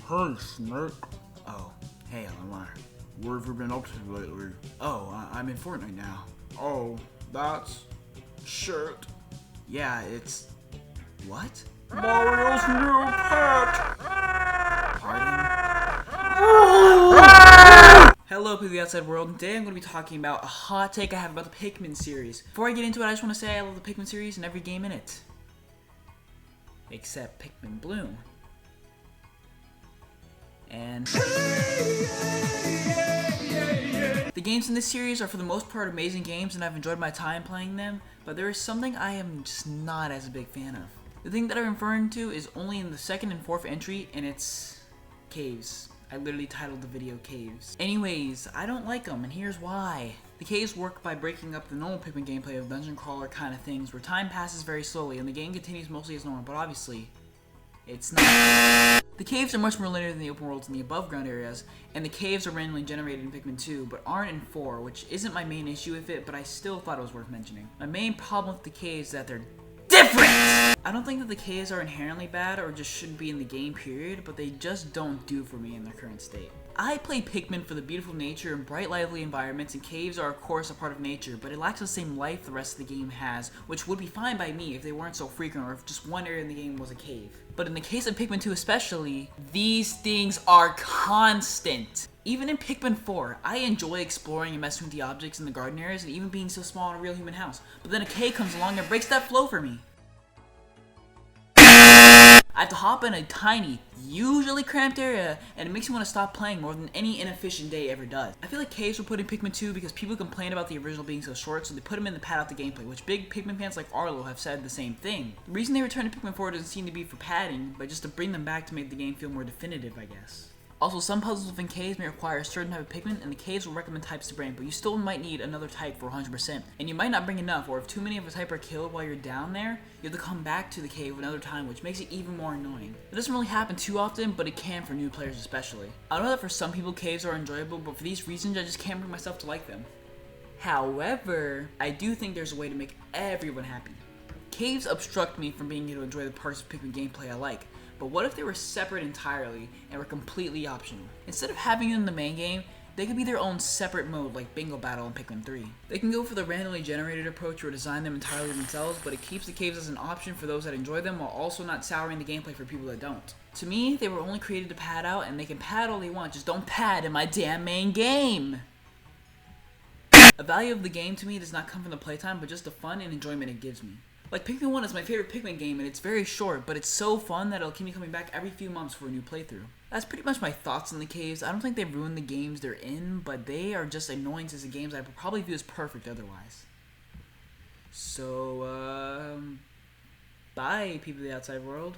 Hey, Snake. Oh, hey, Lamar. Where have you been up to lately? Oh, I'm in Fortnite now. Oh, that's... shit. Yeah, it's... What? Mario's new pet! Pardon? Hello, people of the outside world. Today I'm going to be talking about a hot take I have about the Pikmin series. Before I get into it, I just want to say I love the Pikmin series and every game in it. Except Pikmin Bloom. And... The games in this series are for the most part amazing games and I've enjoyed my time playing them, but there is something I am just not as a big fan of. The thing that I'm referring to is only in the second and fourth entry, and it's caves. I literally titled the video Caves. Anyways, I don't like them, and here's why. The caves work by breaking up the normal Pikmin gameplay of dungeon crawler kind of things, where time passes very slowly and the game continues mostly as normal, but obviously, it's not. The caves are much more linear than the open worlds in the above ground areas, and the caves are randomly generated in Pikmin 2, but aren't in 4, which isn't my main issue with it, but I still thought it was worth mentioning. My main problem with the caves is that they're different! I don't think that the caves are inherently bad or just shouldn't be in the game period, but they just don't do for me in their current state. I play Pikmin for the beautiful nature and bright lively environments, and caves are of course a part of nature, but it lacks the same life the rest of the game has, which would be fine by me if they weren't so frequent or if just one area in the game was a cave. But in the case of Pikmin 2 especially, these things are constant. Even in Pikmin 4, I enjoy exploring and messing with the objects in the garden areas and even being so small in a real human house, but then a cave comes along and breaks that flow for me. I have to hop in a tiny, usually cramped area, and it makes me want to stop playing more than any inefficient day ever does. I feel like caves were put in Pikmin 2 because people complained about the original being so short, so they put them in to pad out the gameplay, which big Pikmin fans like Arlo have said the same thing. The reason they returned to Pikmin 4 doesn't seem to be for padding, but just to bring them back to make the game feel more definitive, I guess. Also, some puzzles within caves may require a certain type of Pikmin, and the caves will recommend types to bring, but you still might need another type for 100%. And you might not bring enough, or if too many of a type are killed while you're down there, you have to come back to the cave another time, which makes it even more annoying. It doesn't really happen too often, but it can for new players especially. I know that for some people caves are enjoyable, but for these reasons I just can't bring myself to like them. However, I do think there's a way to make everyone happy. Caves obstruct me from being able to enjoy the parts of Pikmin gameplay I like. But what if they were separate entirely and were completely optional? Instead of having them in the main game, they could be their own separate mode like Bingo Battle in Pikmin 3. They can go for the randomly generated approach or design them entirely themselves, but it keeps the caves as an option for those that enjoy them while also not souring the gameplay for people that don't. To me, they were only created to pad out, and they can pad all they want, just don't pad in my damn main game! The value of the game to me does not come from the playtime, but just the fun and enjoyment it gives me. Like, Pikmin 1 is my favorite Pikmin game, and it's very short, but it's so fun that it'll keep me coming back every few months for a new playthrough. That's pretty much my thoughts on the caves. I don't think they've ruined the games they're in, but they are just annoyances in games I would probably view as perfect otherwise. So, bye, people of the outside world.